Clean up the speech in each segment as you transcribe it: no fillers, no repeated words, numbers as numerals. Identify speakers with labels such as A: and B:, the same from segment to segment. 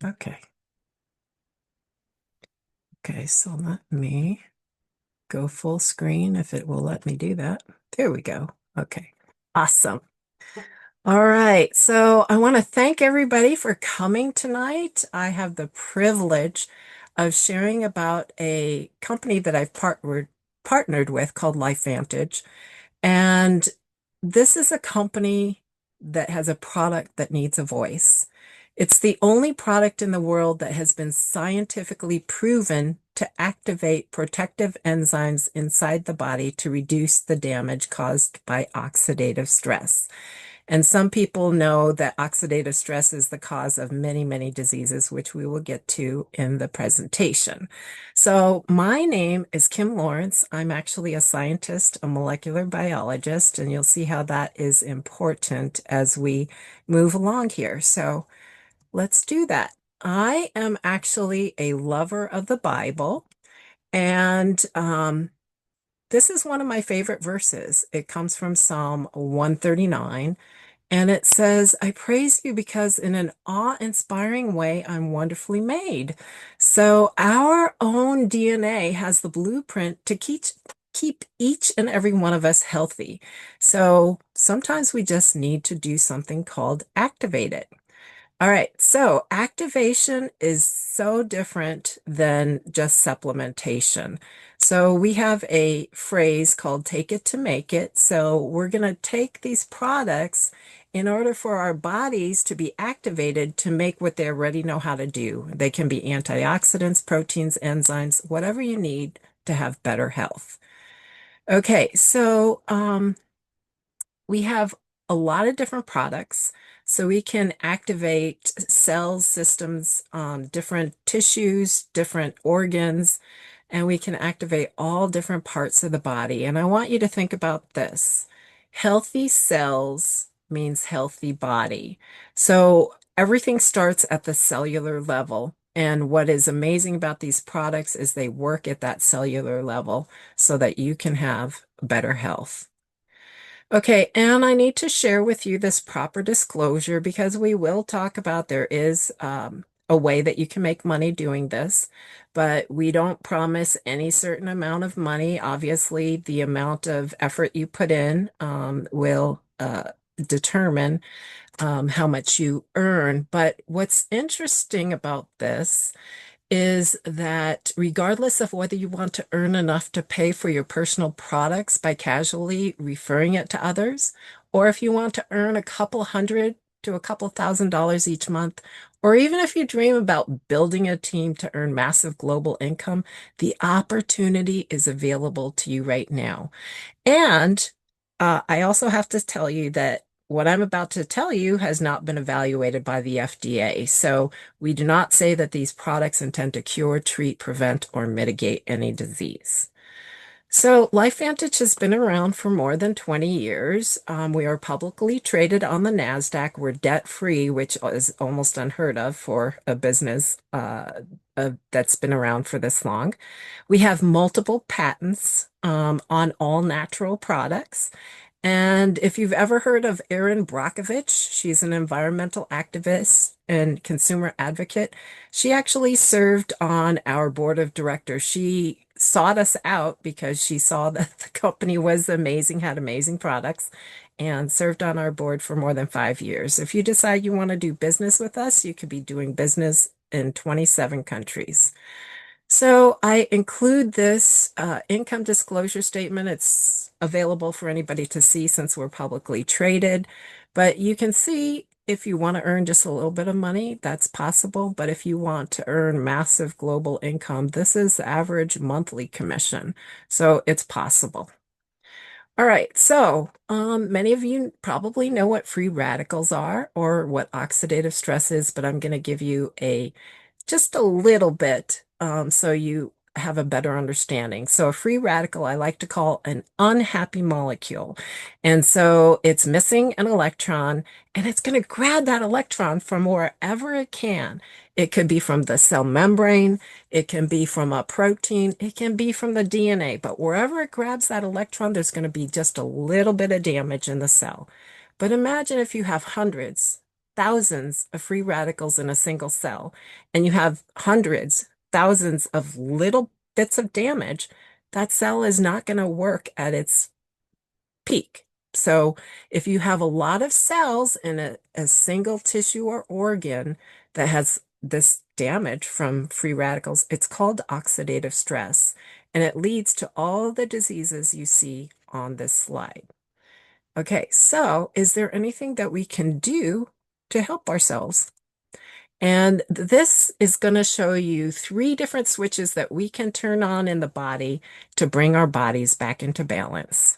A: Okay. Okay, so let me go full screen if it will let me do that. There we go. Okay. Awesome. All right. So I want to thank everybody for coming tonight. I have the privilege of sharing about a company that I've partnered with called LifeVantage. And this is a company that has a product that needs a voice. It's the only product in the world that has been scientifically proven to activate protective enzymes inside the body to reduce the damage caused by oxidative stress. And some people know that oxidative stress is the cause of many, many diseases, which we will get to in the presentation. So my name is Kim Lawrence. I'm actually a scientist, a molecular biologist, and you'll see how that is important as we move along here. So let's do that. I am actually a lover of the Bible, and this is one of my favorite verses. It comes from Psalm 139. And it says, I praise you because in an awe-inspiring way, I'm wonderfully made. So our own DNA has the blueprint to keep each and every one of us healthy. So sometimes we just need to do something called activate it. All right, so activation is so different than just supplementation. So we have a phrase called take it to make it. So we're going to take these products in order for our bodies to be activated to make what they already know how to do. They can be antioxidants, proteins, enzymes, whatever you need to have better health. Okay, so we have a lot of different products. So we can activate cells, systems, different tissues, different organs, and we can activate all different parts of the body. And I want you to think about this. Healthy cells means healthy body. So everything starts at the cellular level. And what is amazing about these products is they work at that cellular level so that you can have better health. Okay, and I need to share with you this proper disclosure because we will talk about there is a way that you can make money doing this, but we don't promise any certain amount of money. Obviously, the amount of effort you put in will determine how much you earn. But what's interesting about this is that regardless of whether you want to earn enough to pay for your personal products by casually referring it to others, or if you want to earn a couple hundred to a couple $1,000s each month, or even if you dream about building a team to earn massive global income, the opportunity is available to you right now. And I also have to tell you that what I'm about to tell you has not been evaluated by the FDA. So we do not say that these products intend to cure, treat, prevent, or mitigate any disease. So LifeVantage has been around for more than 20 years. We are publicly traded on the NASDAQ. We're debt-free, which is almost unheard of for a business that's been around for this long. We have multiple patents on all natural products. And if you've ever heard of Erin Brockovich, she's an environmental activist and consumer advocate. She actually served on our board of directors. She sought us out because she saw that the company was amazing, had amazing products, and served on our board for more than 5 years. If you decide you want to do business with us, you could be doing business in 27 countries. So I include this income disclosure statement. It's available for anybody to see since we're publicly traded. But you can see if you want to earn just a little bit of money, that's possible. But if you want to earn massive global income, this is the average monthly commission. So it's possible. All right, so many of you probably know what free radicals are or what oxidative stress is, but I'm going to give you a just a little bit so you have a better understanding. So a free radical I like to call an unhappy molecule. And so it's missing an electron and it's going to grab that electron from wherever it can. It could be from the cell membrane, it can be from a protein, it can be from the DNA, but wherever it grabs that electron, there's going to be just a little bit of damage in the cell. But imagine if you have hundreds thousands of free radicals in a single cell, and you have hundreds, thousands of little bits of damage, that cell is not going to work at its peak. So if you have a lot of cells in a single tissue or organ that has this damage from free radicals, it's called oxidative stress, and it leads to all the diseases you see on this slide. Okay, so is there anything that we can do to help ourselves? And this is going to show you 3 different switches that we can turn on in the body to bring our bodies back into balance.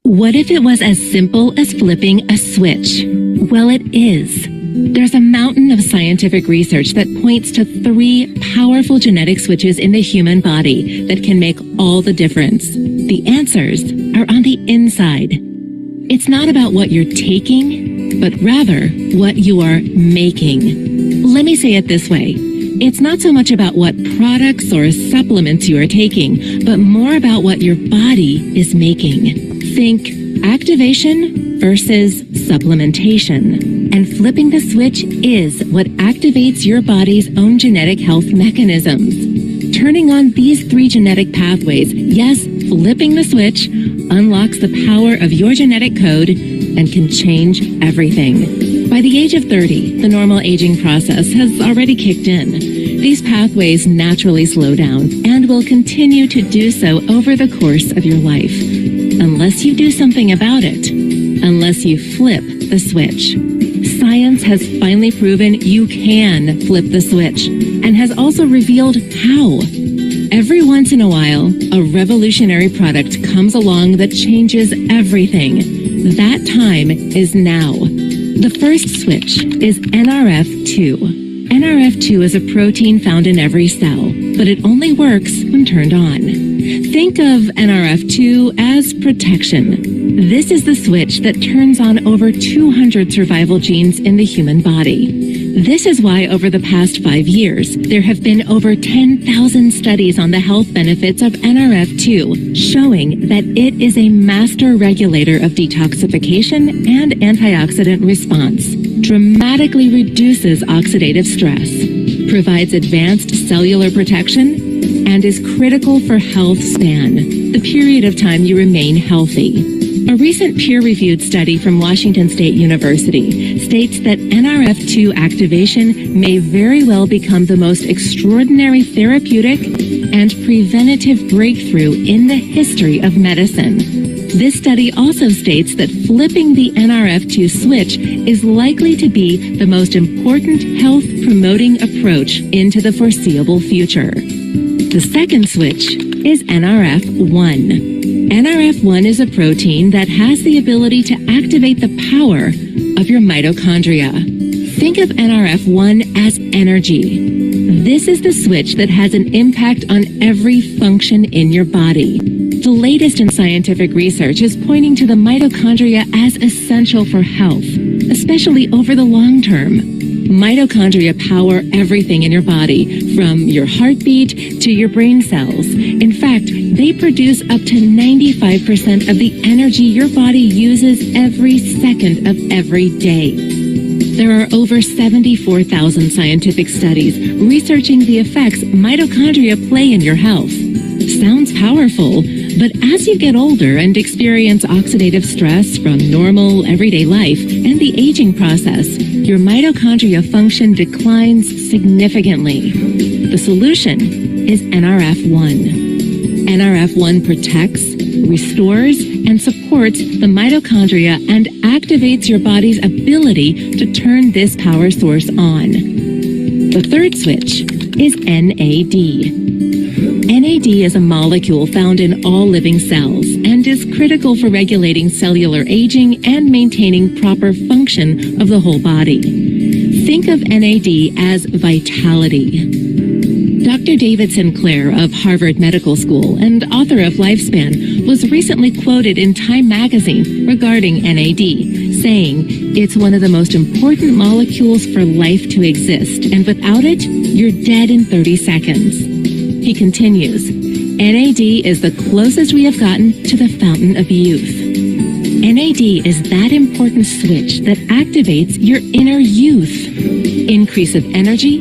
B: What if it was as simple as flipping a switch? Well, it is. There's a mountain of scientific research that points to 3 powerful genetic switches in the human body that can make all the difference. The answers are on the inside. It's not about what you're taking, but rather what you are making. Let me say it this way. It's not so much about what products or supplements you are taking, but more about what your body is making. Think activation versus supplementation. And flipping the switch is what activates your body's own genetic health mechanisms. Turning on these 3 genetic pathways, yes, flipping the switch, unlocks the power of your genetic code and can change everything. By the age of 30, the normal aging process has already kicked in. These pathways naturally slow down and will continue to do so over the course of your life. Unless you do something about it. Unless you flip the switch. Science has finally proven you can flip the switch and has also revealed how. Every once in a while, a revolutionary product comes along that changes everything. That time is now. The first switch is NRF2. NRF2 is a protein found in every cell, but it only works when turned on. Think of NRF2 as protection. This is the switch that turns on over 200 survival genes in the human body. This is why over the past 5 years, there have been over 10,000 studies on the health benefits of NRF2, showing that it is a master regulator of detoxification and antioxidant response, dramatically reduces oxidative stress, provides advanced cellular protection, and is critical for health span, the period of time you remain healthy. A recent peer-reviewed study from Washington State University states that NRF2 activation may very well become the most extraordinary therapeutic and preventative breakthrough in the history of medicine. This study also states that flipping the NRF2 switch is likely to be the most important health-promoting approach into the foreseeable future. The second switch is NRF1. NRF1 is a protein that has the ability to activate the power of your mitochondria. Think of NRF1 as energy. This is the switch that has an impact on every function in your body. The latest in scientific research is pointing to the mitochondria as essential for health, especially over the long term. Mitochondria power everything in your body, from your heartbeat to your brain cells. In fact, they produce up to 95% of the energy your body uses every second of every day. There are over 74,000 scientific studies researching the effects mitochondria play in your health. Sounds powerful, but as you get older and experience oxidative stress from normal, everyday life and the aging process, your mitochondria function declines significantly. The solution is NRF1. NRF1 protects, restores, and supports the mitochondria and activates your body's ability to turn this power source on. The third switch is NAD. NAD is a molecule found in all living cells and is critical for regulating cellular aging and maintaining proper function of the whole body. Think of NAD as vitality. Dr. David Sinclair of Harvard Medical School and author of Lifespan was recently quoted in Time magazine regarding NAD, saying, "It's one of the most important molecules for life to exist, and without it, you're dead in 30 seconds." He continues, "NAD is the closest we have gotten to the fountain of youth." NAD is that important switch that activates your inner youth. Increase of energy,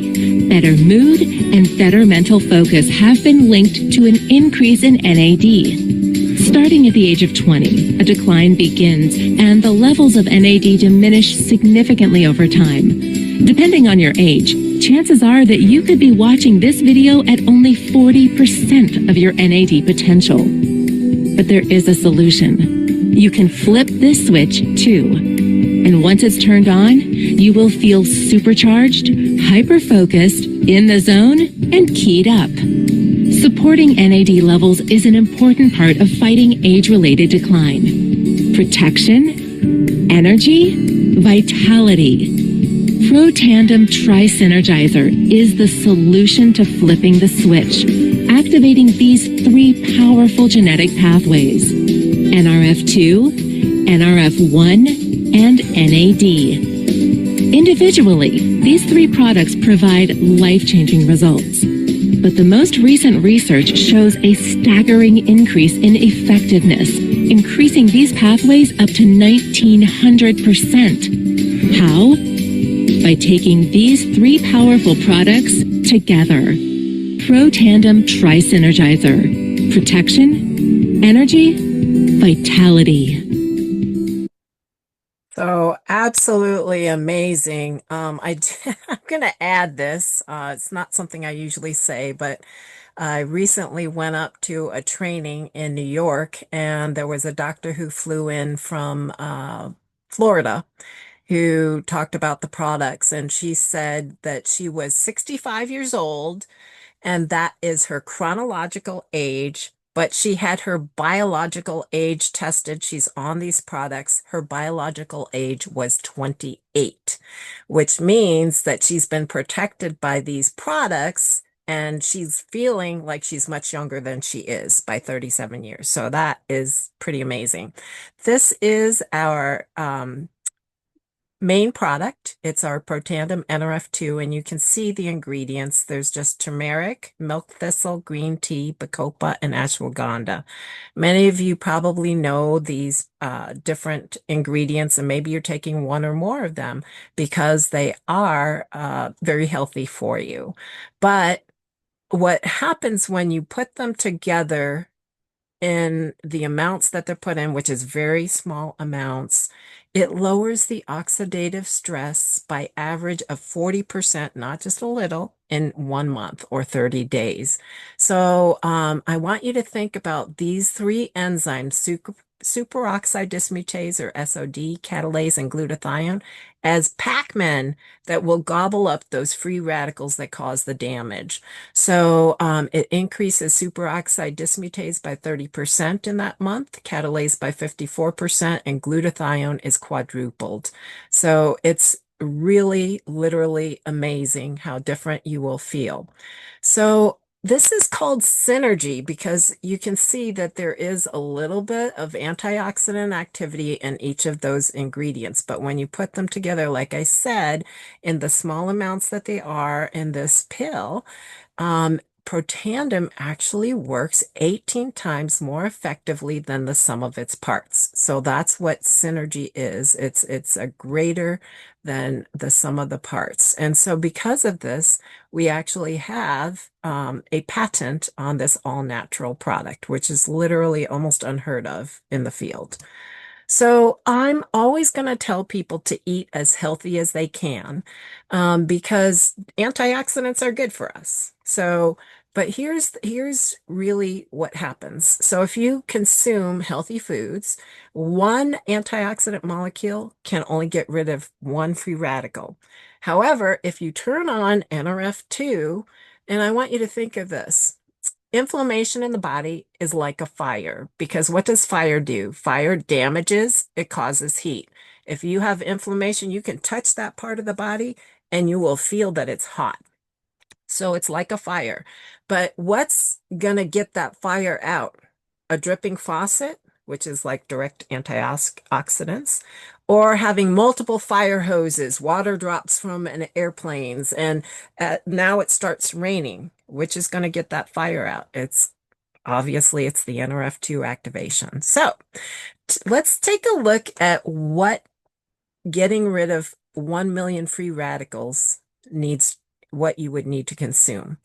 B: better mood, and better mental focus have been linked to an increase in NAD. Starting at the age of 20, a decline begins and the levels of NAD diminish significantly over time. Depending on your age, chances are that you could be watching this video at only 40% of your NAD potential. But there is a solution. You can flip this switch too. And once it's turned on, you will feel supercharged, hyper-focused, in the zone, and keyed up. Supporting NAD levels is an important part of fighting age-related decline. Protection, energy, vitality. Protandem Tri-Synergizer is the solution to flipping the switch, activating these three powerful genetic pathways: NRF2, NRF1, and NAD. Individually, these three products provide life-changing results. But the most recent research shows a staggering increase in effectiveness, increasing these pathways up to 1900%. How? By taking these three powerful products together. Protandem Tri-Synergizer. Protection, energy, vitality.
A: So absolutely amazing. I'm going to add this. It's not something I usually say, but I recently went up to a training in New York, and there was a doctor who flew in from Florida who talked about the products, and she said that she was 65 years old and that is her chronological age. But she had her biological age tested. She's on these products. Her biological age was 28, which means that she's been protected by these products and she's feeling like she's much younger than she is by 37 years. So that is pretty amazing. This is our main product. It's our Protandim NRF2, and you can see the ingredients. There's just turmeric, milk thistle, green tea, bacopa, and ashwagandha. Many of you probably know these different ingredients, and maybe you're taking one or more of them because they are very healthy for you. But what happens when you put them together in the amounts that they're put in, which is very small amounts, it lowers the oxidative stress by average of 40%, not just a little, in 1 month or 30 days. So I want you to think about these three enzymes, superoxide dismutase or SOD, catalase, and glutathione, as Pac-Men that will gobble up those free radicals that cause the damage. So it increases superoxide dismutase by 30% in that month, catalase by 54%, and glutathione is quadrupled. So it's really, literally amazing how different you will feel. So this is called synergy because you can see that there is a little bit of antioxidant activity in each of those ingredients. But when you put them together, like I said, in the small amounts that they are in this pill, Protandim actually works 18 times more effectively than the sum of its parts. So that's what synergy is. It's a greater than the sum of the parts. And so because of this, we actually have a patent on this all-natural product, which is literally almost unheard of in the field. So I'm always going to tell people to eat as healthy as they can because antioxidants are good for us. So But here's really what happens. So if you consume healthy foods, one antioxidant molecule can only get rid of one free radical. However, if you turn on NRF2, and I want you to think of this, inflammation in the body is like a fire because what does fire do? Fire damages, it causes heat. If you have inflammation, you can touch that part of the body and you will feel that it's hot. So it's like a fire. But what's going to get that fire out? A dripping faucet, which is like direct antioxidants, or having multiple fire hoses, water drops from an airplanes, and now it starts raining, which is going to get that fire out. It's obviously it's the NRF2 activation. So let's take a look at what getting rid of 1 million free radicals needs what you would need to consume.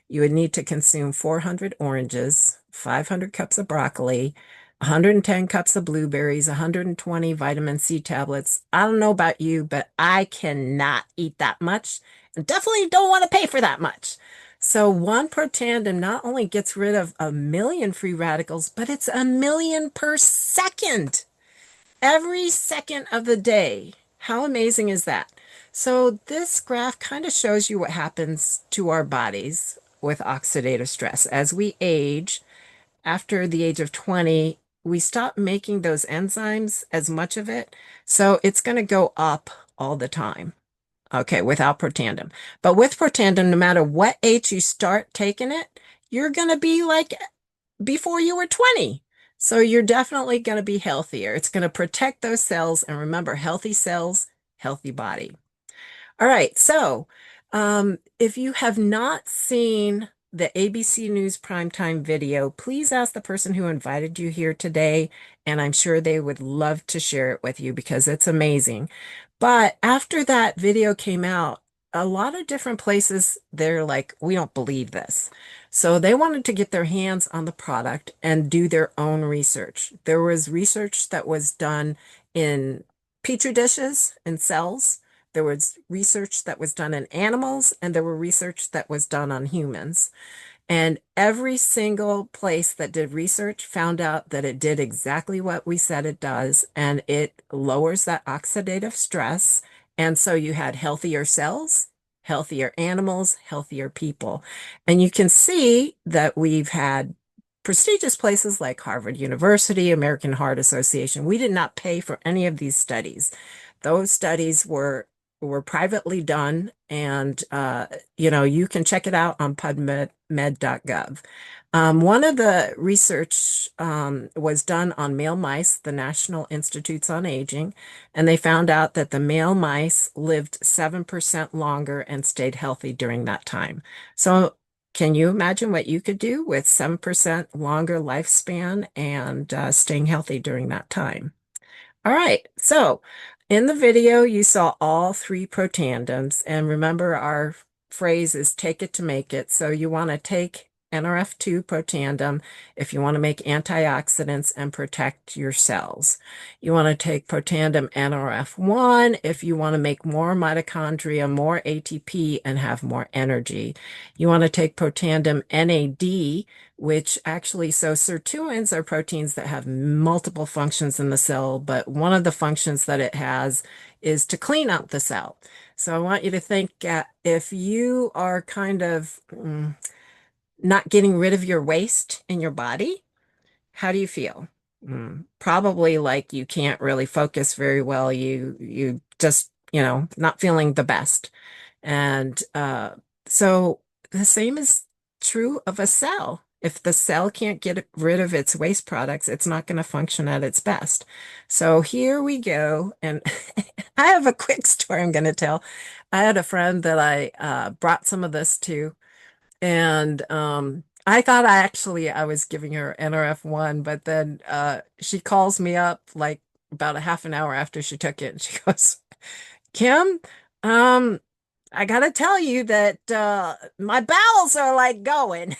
A: You would need to consume 400 oranges, 500 cups of broccoli, 110 cups of blueberries, 120 vitamin C tablets. I don't know about you, but I cannot eat that much and definitely don't want to pay for that much. So one Protandim not only gets rid of 1 million free radicals, but it's 1 million per second every second of the day. How amazing is that? So this graph kind of shows you what happens to our bodies with oxidative stress. As we age, after the age of 20, we stop making those enzymes as much of it. So it's going to go up all the time. Okay, without Protandim. But with Protandim, no matter what age you start taking it, you're going to be like before you were 20. So you're definitely going to be healthier. It's going to protect those cells. And remember, healthy cells, healthy body. All right. So if you have not seen the ABC News primetime video, please ask the person who invited you here today. And I'm sure they would love to share it with you because it's amazing. But after that video came out, a lot of different places, they're like, we don't believe this. So they wanted to get their hands on the product and do their own research. There was research that was done in petri dishes and cells. There was research that was done in animals, and there were research that was done on humans. And every single place that did research found out that it did exactly what we said it does, and it lowers that oxidative stress. And so you had healthier cells, healthier animals, healthier people. And you can see that we've had prestigious places like Harvard University, American Heart Association. We did not pay for any of these studies. Those studies were privately done, and you can check it out on pubmed.gov. One of the research was done on male mice, the National Institutes on Aging, and they found out that the male mice lived 7% longer and stayed healthy during that time. So can you imagine what you could do with 7% longer lifespan and staying healthy during that time? All right, so in the video, you saw all three protandems, and remember our phrase is take it to make it. So you want to take NRF2 protandem if you want to make antioxidants and protect your cells. You want to take protandem NRF1 if you want to make more mitochondria, more ATP, and have more energy. You want to take protandem NAD, which actually, so sirtuins are proteins that have multiple functions in the cell, but one of the functions that it has is to clean out the cell. So I want you to think if you are kind of not getting rid of your waste in your body, how do you feel? Probably like you can't really focus very well. You just, not feeling the best. And so the same is true of a cell. If the cell can't get rid of its waste products, it's not going to function at its best. So here we go. And I have a quick story I'm going to tell. I had a friend that I brought some of this to, and I thought I was giving her NRF1, but then she calls me up like about a half an hour after she took it, and she goes, Kim, um, I gotta tell you that my bowels are like going.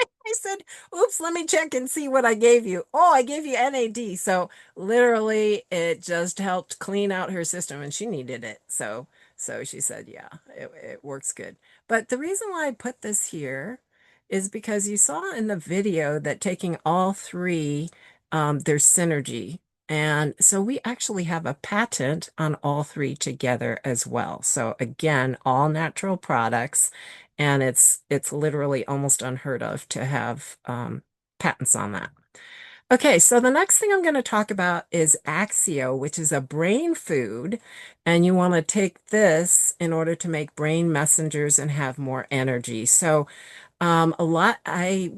A: I said, oops, let me check and see what I gave you. Oh, I gave you NAD. So literally it just helped clean out her system and she needed it. So she said, yeah, it works good. But the reason why I put this here is because you saw in the video that taking all three, there's synergy. And so we actually have a patent on all three together as well. So again, all natural products, and it's literally almost unheard of to have patents on that. Okay, so the next thing I'm going to talk about is Axio, which is a brain food, and you want to take this in order to make brain messengers and have more energy. So, I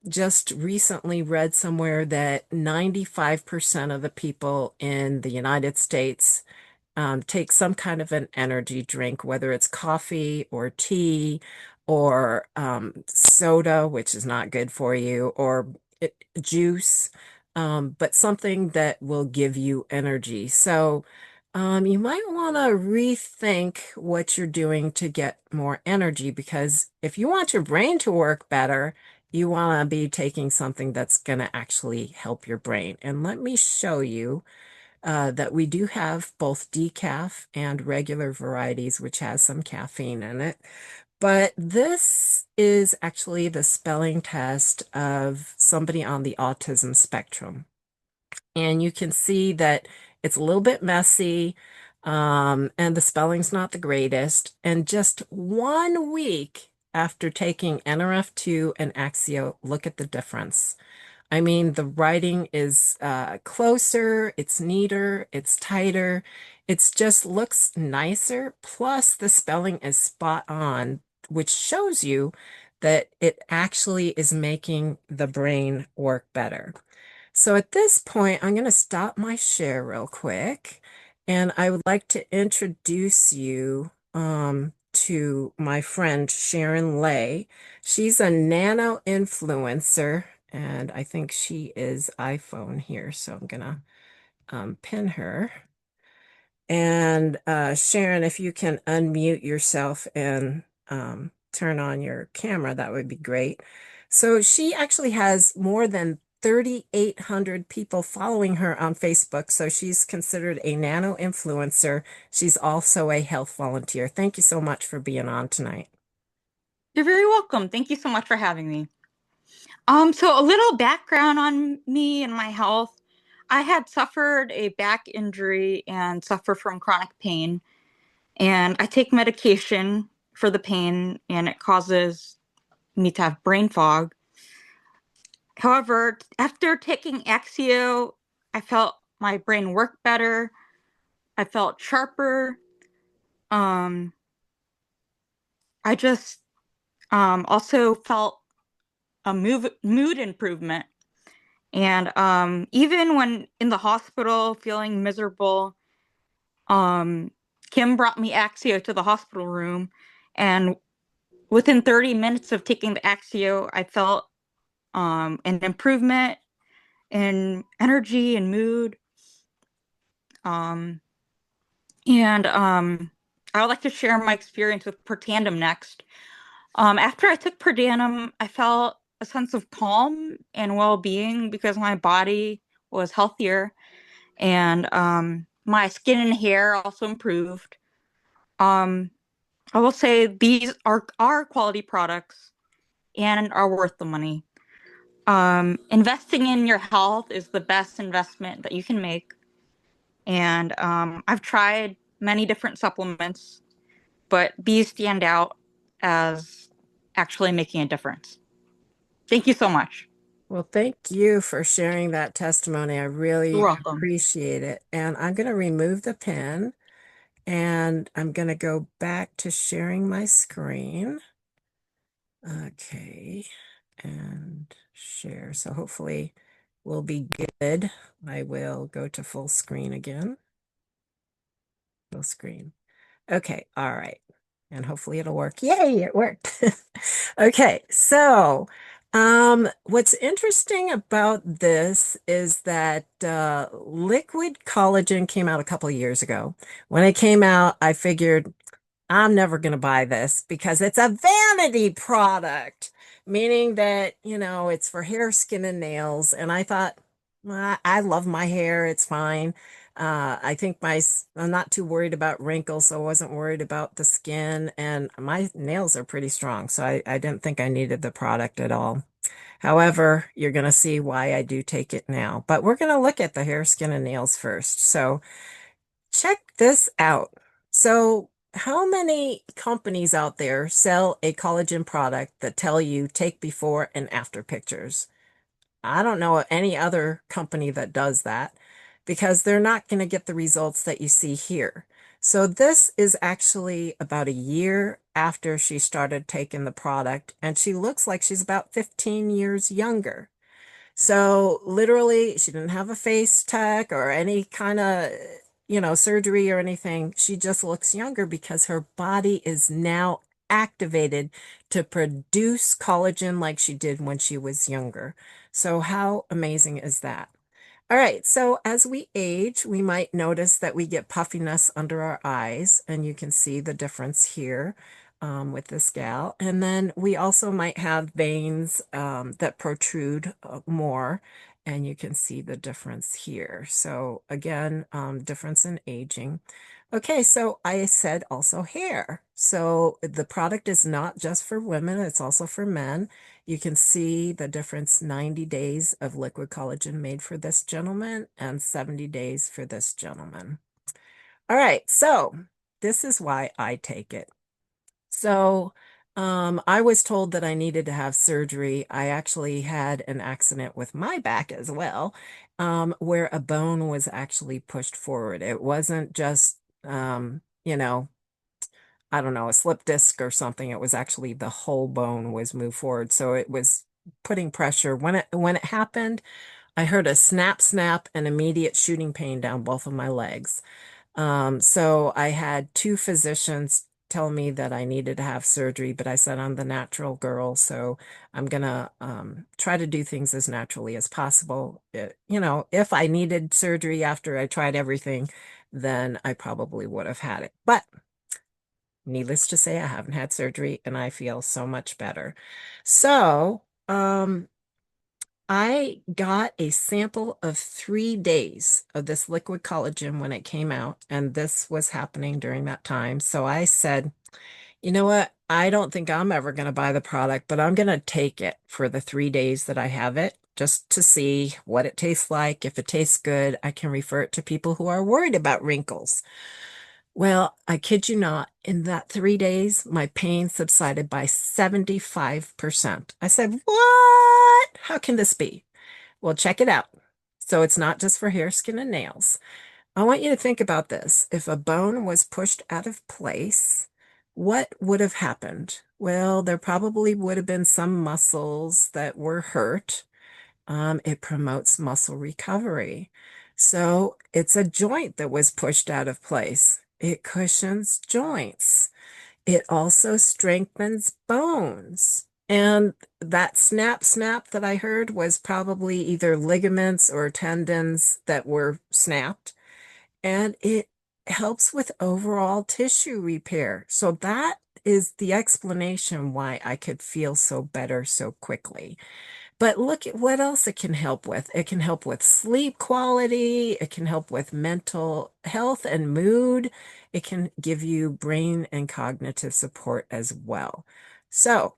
A: just recently read somewhere that 95% of the people in the United States take some kind of an energy drink, whether it's coffee or tea or soda, which is not good for you, or juice, but something that will give you energy. So you might want to rethink what you're doing to get more energy because if you want your brain to work better, you want to be taking something that's going to actually help your brain. And let me show you that we do have both decaf and regular varieties, which has some caffeine in it. But this is actually the spelling test of somebody on the autism spectrum. And you can see that it's a little bit messy, and the spelling's not the greatest. And just 1 week after taking NRF2 and Axio, look at the difference. I mean, the writing is closer, it's neater, it's tighter, it's just looks nicer. Plus, the spelling is spot on, which shows you that it actually is making the brain work better. So at this point, I'm going to stop my share real quick, and I would like to introduce you to my friend Sharon Lay. She's a nano influencer, and I think she is iPhone here, so I'm gonna pin her. And Sharon, if you can unmute yourself and turn on your camera, that would be great. So she actually has more than 3,800 people following her on Facebook. So she's considered a nano influencer. She's also a health volunteer. Thank you so much for being on tonight.
C: You're very welcome. Thank you so much for having me. So a little background on me and my health. I had suffered a back injury and suffer from chronic pain, and I take medication for the pain, and it causes me to have brain fog. However, after taking Axio, I felt my brain work better. I felt sharper. Um, I just also felt a mood improvement. And even when in the hospital feeling miserable, um, Kim brought me Axio to the hospital room. And within 30 minutes of taking the Axio, I felt an improvement in energy and mood. Um, and I would like to share my experience with Protandim next. After I took Protandim, I felt a sense of calm and well-being because my body was healthier and my skin and hair also improved. Um, I will say these are quality products and are worth the money. Investing in your health is the best investment that you can make. And I've tried many different supplements, but these stand out as actually making a difference. Thank you so much.
A: Well, thank you for sharing that testimony. I
C: You're
A: really
C: welcome.
A: appreciate it. And I'm going to remove the pin and I'm going to go back to sharing my screen. Okay, and share. So hopefully we'll be good. I will go to full screen again. Full screen. Okay, all right. And hopefully it'll work. Yay, it worked. Okay, so what's interesting about this is that liquid collagen came out a couple of years ago. When it came out, I figured I'm never going to buy this because it's a vanity product, meaning that, it's for hair, skin, and nails. And I thought, "Well, I love my hair. It's fine. I think I'm not too worried about wrinkles, so I wasn't worried about the skin, and my nails are pretty strong, so I didn't think I needed the product at all. However, you're going to see why I do take it now. But we're going to look at the hair, skin, and nails first. So check this out. So, how many companies out there sell a collagen product that tell you take before and after pictures? I don't know any other company that does that because they're not going to get the results that you see here. So this is actually about a year after she started taking the product, and she looks like she's about 15 years younger. So literally, she didn't have a face tech or any kind of, surgery or anything. She just looks younger because her body is now activated to produce collagen like she did when she was younger. So how amazing is that? All right, so as we age, we might notice that we get puffiness under our eyes, and you can see the difference here with this gal. And then we also might have veins that protrude more, and you can see the difference here. So again, difference in aging. Okay, so I said also hair. So the product is not just for women, it's also for men. You can see the difference 90 days of liquid collagen made for this gentleman and 70 days for this gentleman. All right, so this is why I take it. So I was told that I needed to have surgery. I actually had an accident with my back as well, where a bone was actually pushed forward. It wasn't just, I don't know, a slip disc or something. It was actually the whole bone was moved forward. So it was putting pressure. When it happened, I heard a snap, snap, and immediate shooting pain down both of my legs. So I had two physicians tell me that I needed to have surgery, but I said I'm the natural girl, so I'm gonna try to do things as naturally as possible. If I needed surgery after I tried everything, then I probably would have had it. But needless to say, I haven't had surgery and I feel so much better. So, I got a sample of 3 days of this liquid collagen when it came out, and this was happening during that time. So I said, you know what? I don't think I'm ever going to buy the product, but I'm going to take it for the 3 days that I have it just to see what it tastes like. If it tastes good, I can refer it to people who are worried about wrinkles. Well, I kid you not, in that 3 days, my pain subsided by 75%. I said, what? How can this be? Well, check it out. So it's not just for hair, skin, and nails. I want you to think about this. If a bone was pushed out of place, what would have happened? Well, there probably would have been some muscles that were hurt. It promotes muscle recovery. So it's a joint that was pushed out of place. It cushions joints. It also strengthens bones. And that snap, snap that I heard was probably either ligaments or tendons that were snapped. And it helps with overall tissue repair. So that is the explanation why I could feel so better so quickly. But look at what else it can help with. It can help with sleep quality. It can help with mental health and mood. It can give you brain and cognitive support as well. So,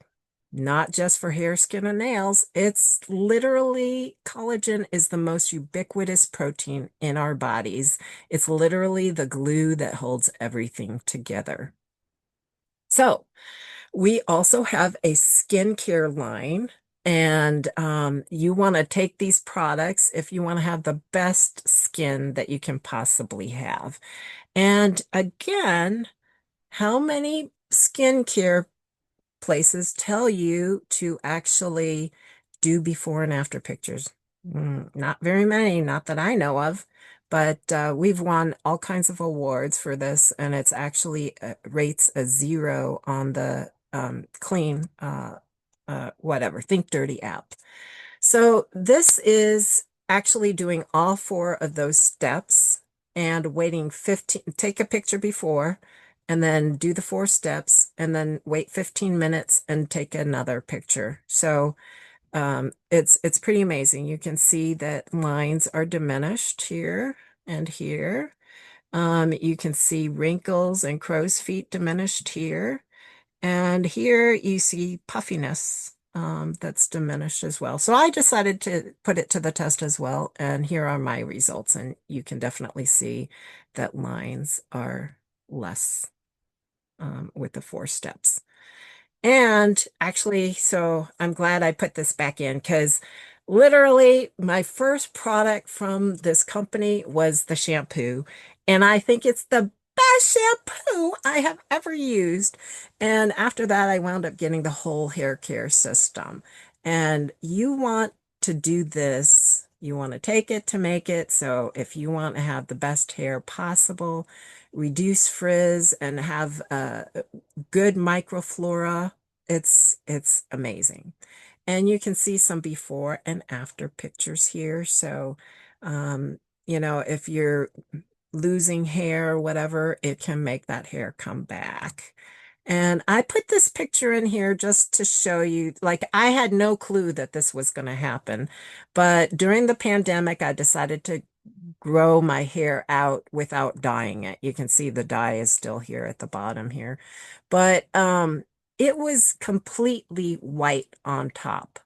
A: not just for hair, skin, and nails. It's literally collagen is the most ubiquitous protein in our bodies. It's literally the glue that holds everything together. So, we also have a skincare line, and you want to take these products if you want to have the best skin that you can possibly have. And again, how many skincare places tell you to actually do before and after pictures? Not very many, not that I know of, but we've won all kinds of awards for this, and it's actually rates a 0 on the clean, whatever, Think Dirty app. So this is actually doing all four of those steps and waiting 15, take a picture before and then do the 4 steps and then wait 15 minutes and take another picture. So it's pretty amazing. You can see that lines are diminished here and here. You can see wrinkles and crow's feet diminished here. And here you see puffiness that's diminished as well. So I decided to put it to the test as well. And here are my results. And you can definitely see that lines are less with the 4 steps. And actually, so I'm glad I put this back in because literally my first product from this company was the shampoo. And I think it's the best shampoo I have ever used. And after that, I wound up getting the whole hair care system. And you want to do this, you want to take it to make it. So if you want to have the best hair possible, reduce frizz and have good microflora, it's amazing. And you can see some before and after pictures here. So, if you're losing hair or whatever, it can make that hair come back. And I put this picture in here just to show you, like, I had no clue that this was going to happen. But during the pandemic, I decided to grow my hair out without dyeing it. You can see the dye is still here at the bottom here. But it was completely white on top.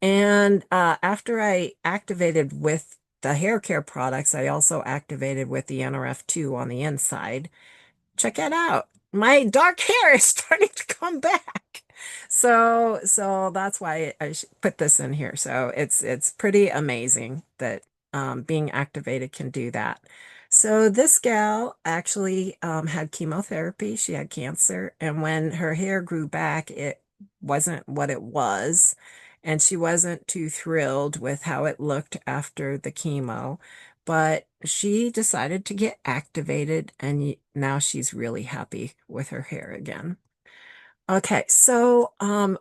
A: And after I activated with the hair care products, I also activated with the NRF2 on the inside. Check it out. My dark hair is starting to come back. So that's why I put this in here. So it's pretty amazing that being activated can do that. So this gal actually had chemotherapy. She had cancer, and when her hair grew back, it wasn't what it was, and she wasn't too thrilled with how it looked after the chemo. But she decided to get activated, and now she's really happy with her hair again. Okay, so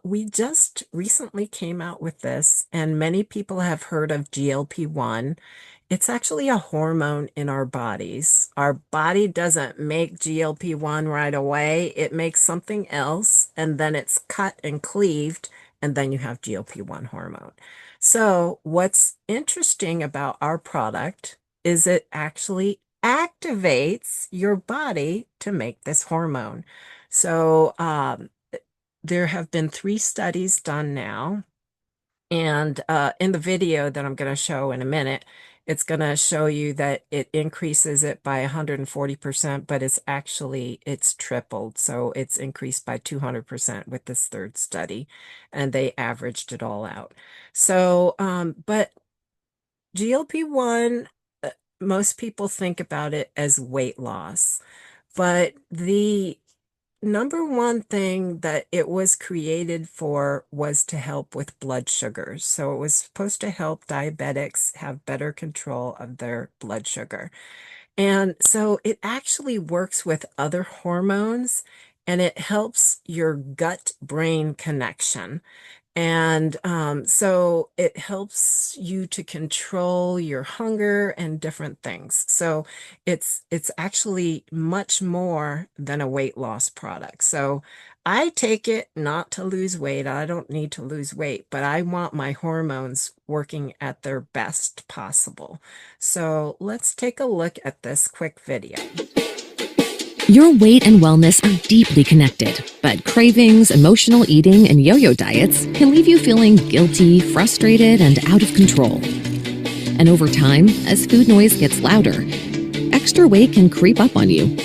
A: we just recently came out with this, and many people have heard of GLP-1. It's actually a hormone in our bodies. Our body doesn't make GLP-1 right away. It makes something else, and then it's cut and cleaved, and then you have GLP-1 hormone. So what's interesting about our product is it actually activates your body to make this hormone. So there have been 3 studies done now. And in the video that I'm going to show in a minute, it's going to show you that it increases it by 140%, but it's tripled. So it's increased by 200% with this 3rd study, and they averaged it all out. So, but GLP-1, most people think about it as weight loss, but the number one thing that it was created for was to help with blood sugars. So it was supposed to help diabetics have better control of their blood sugar. And so it actually works with other hormones, and it helps your gut-brain connection. And so it helps you to control your hunger and different things. So it's actually much more than a weight loss product. So I take it not to lose weight. I don't need to lose weight, but I want my hormones working at their best possible. So let's take a look at this quick video.
B: Your weight and wellness are deeply connected, but cravings, emotional eating, and yo-yo diets can leave you feeling guilty, frustrated, and out of control. And over time, as food noise gets louder, extra weight can creep up on you.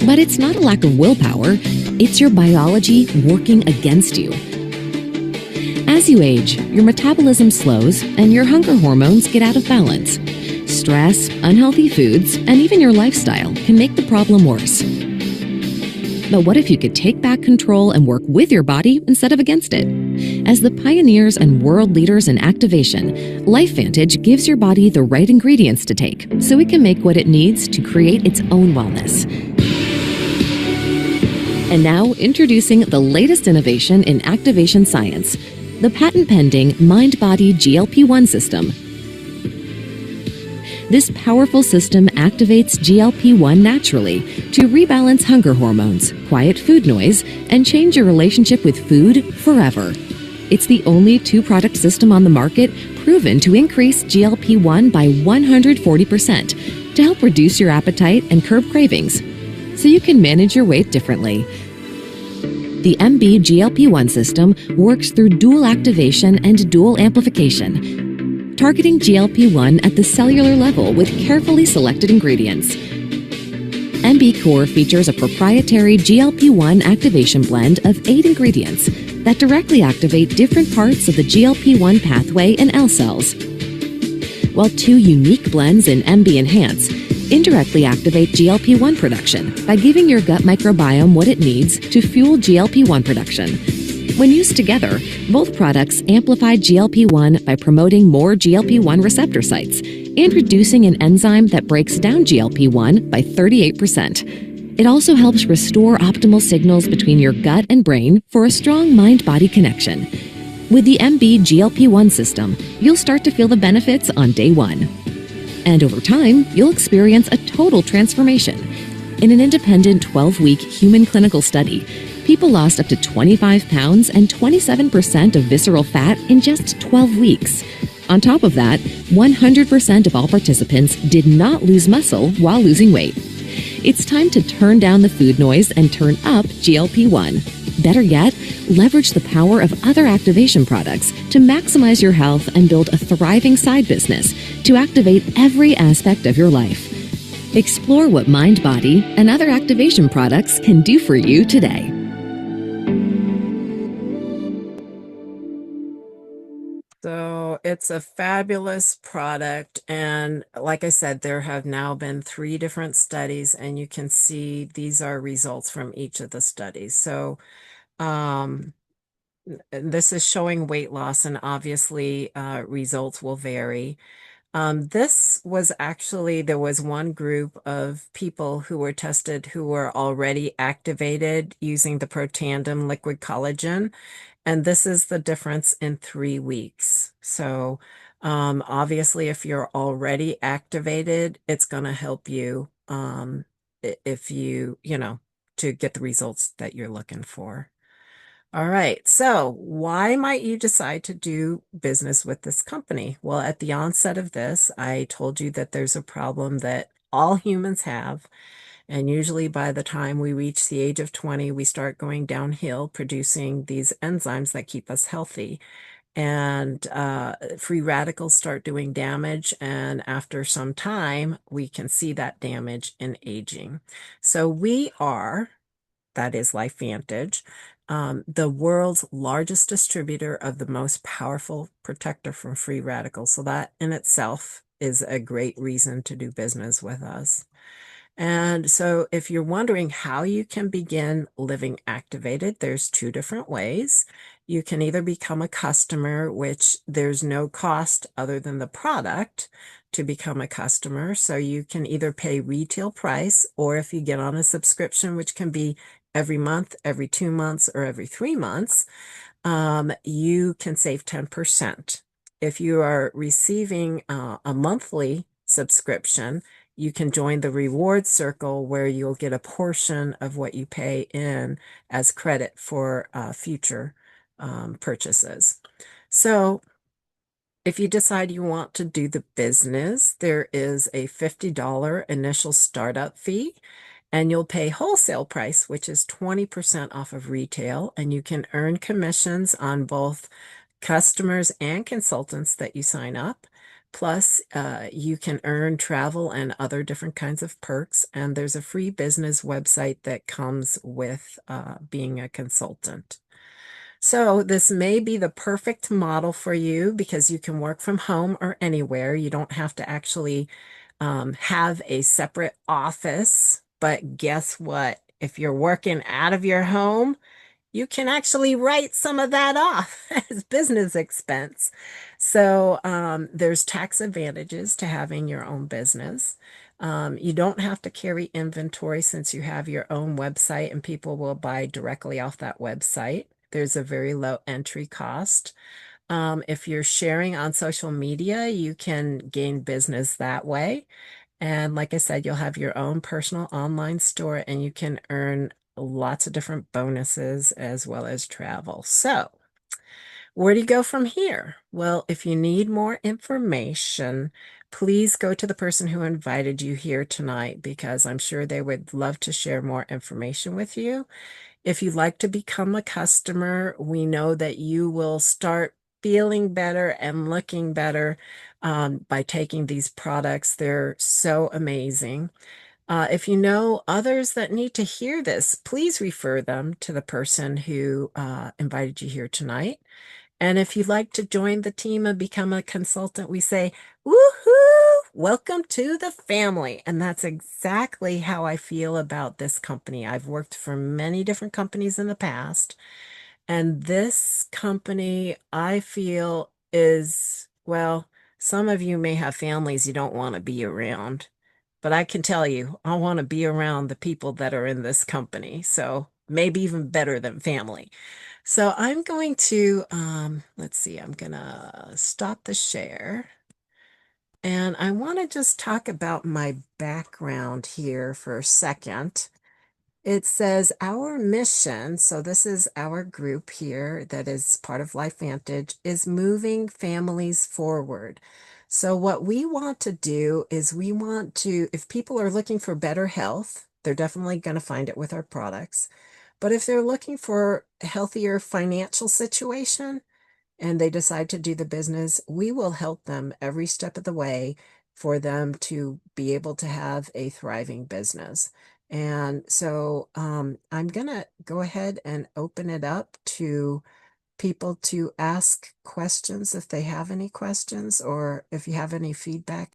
B: But it's not a lack of willpower, it's your biology working against you. As you age, your metabolism slows and your hunger hormones get out of balance. Stress, unhealthy foods, and even your lifestyle can make the problem worse. But what if you could take back control and work with your body instead of against it? As the pioneers and world leaders in activation, LifeVantage gives your body the right ingredients to take so it can make what it needs to create its own wellness. And now, introducing the latest innovation in activation science, the patent-pending Mind-Body GLP-1 system. This powerful system activates GLP-1 naturally to rebalance hunger hormones, quiet food noise, and change your relationship with food forever. It's the only 2-product system on the market proven to increase GLP-1 by 140%, to help reduce your appetite and curb cravings so you can manage your weight differently. The MB GLP-1 system works through dual activation and dual amplification, targeting GLP-1 at the cellular level with carefully selected ingredients. MB Core features a proprietary GLP-1 activation blend of 8 ingredients that directly activate different parts of the GLP-1 pathway in L cells, while 2 unique blends in MB Enhance indirectly activate GLP-1 production by giving your gut microbiome what it needs to fuel GLP-1 production. When used together, both products amplify GLP-1 by promoting more GLP-1 receptor sites and reducing an enzyme that breaks down GLP-1 by 38%. It also helps restore optimal signals between your gut and brain for a strong mind-body connection. With the MB GLP-1 system, you'll start to feel the benefits on day 1. And over time, you'll experience a total transformation. In an independent 12-week human clinical study, people lost up to 25 pounds and 27% of visceral fat in just 12 weeks. On top of that, 100% of all participants did not lose muscle while losing weight. It's time to turn down the food noise and turn up GLP-1. Better yet, leverage the power of other activation products to maximize your health and build a thriving side business to activate every aspect of your life. Explore what MindBody and other activation products can do for you today.
A: So it's a fabulous product. And like I said, there have now been 3 different studies, and you can see these are results from each of the studies. So um, this is showing weight loss, and obviously results will vary. This was actually, there was one group of people who were tested who were already activated using the Protandim liquid collagen. And this is the difference in 3 weeks. So obviously, if you're already activated, it's going to help you if to get the results that you're looking for. All right. So why might you decide to do business with this company? Well, at the onset of this, I told you that there's a problem that all humans have. And usually by the time we reach the age of 20, we start going downhill producing these enzymes that keep us healthy. And free radicals start doing damage. And after some time, we can see that damage in aging. So we are, that is LifeVantage, the world's largest distributor of the most powerful protector from free radicals. So that in itself is a great reason to do business with us. And so if you're wondering how you can begin living activated, there's 2 different ways. You can either become a customer, which there's no cost other than the product to become a customer. So you can either pay retail price, or if you get on a subscription, which can be every month, every 2 months, or every 3 months, you can save 10%. If you are receiving a monthly subscription, you can join the reward circle where you'll get a portion of what you pay in as credit for future purchases. So if you decide you want to do the business, there is a $50 initial startup fee, and you'll pay wholesale price, which is 20% off of retail, and you can earn commissions on both customers and consultants that you sign up. Plus, you can earn travel and other different kinds of perks, and there's a free business website that comes with being a consultant. So this may be the perfect model for you because you can work from home or anywhere. You don't have to actually have a separate office. But guess what? If you're working out of your home, you can actually write some of that off as business expense. So there's tax advantages to having your own business. You don't have to carry inventory since you have your own website and people will buy directly off that website. There's a very low entry cost. If you're sharing on social media, you can gain business that way. And like I said, you'll have your own personal online store and you can earn lots of different bonuses as well as travel. So, where do you go from here? Well, if you need more information, please go to the person who invited you here tonight because I'm sure they would love to share more information with you. If you'd like to become a customer, we know that you will start feeling better and looking better by taking these products. They're so amazing. If you know others that need to hear this, please refer them to the person who invited you here tonight. And if you'd like to join the team and become a consultant, we say, woohoo, welcome to the family. And that's exactly how I feel about this company. I've worked for many different companies in the past, and this company, I feel, is, well, some of you may have families you don't want to be around, but I can tell you, I want to be around the people that are in this company. So maybe even better than family. So I'm going to, let's see, I'm gonna stop the share. And I want to just talk about my background here for a second. It says our mission, so this is our group here that is part of Life Vantage, is moving families forward. So what we want to do is we want to, if people are looking for better health, they're definitely going to find it with our products. But if they're looking for a healthier financial situation and they decide to do the business, we will help them every step of the way for them to be able to have a thriving business. And so I'm going to go ahead and open it up to people to ask questions if they have any questions or if you have any feedback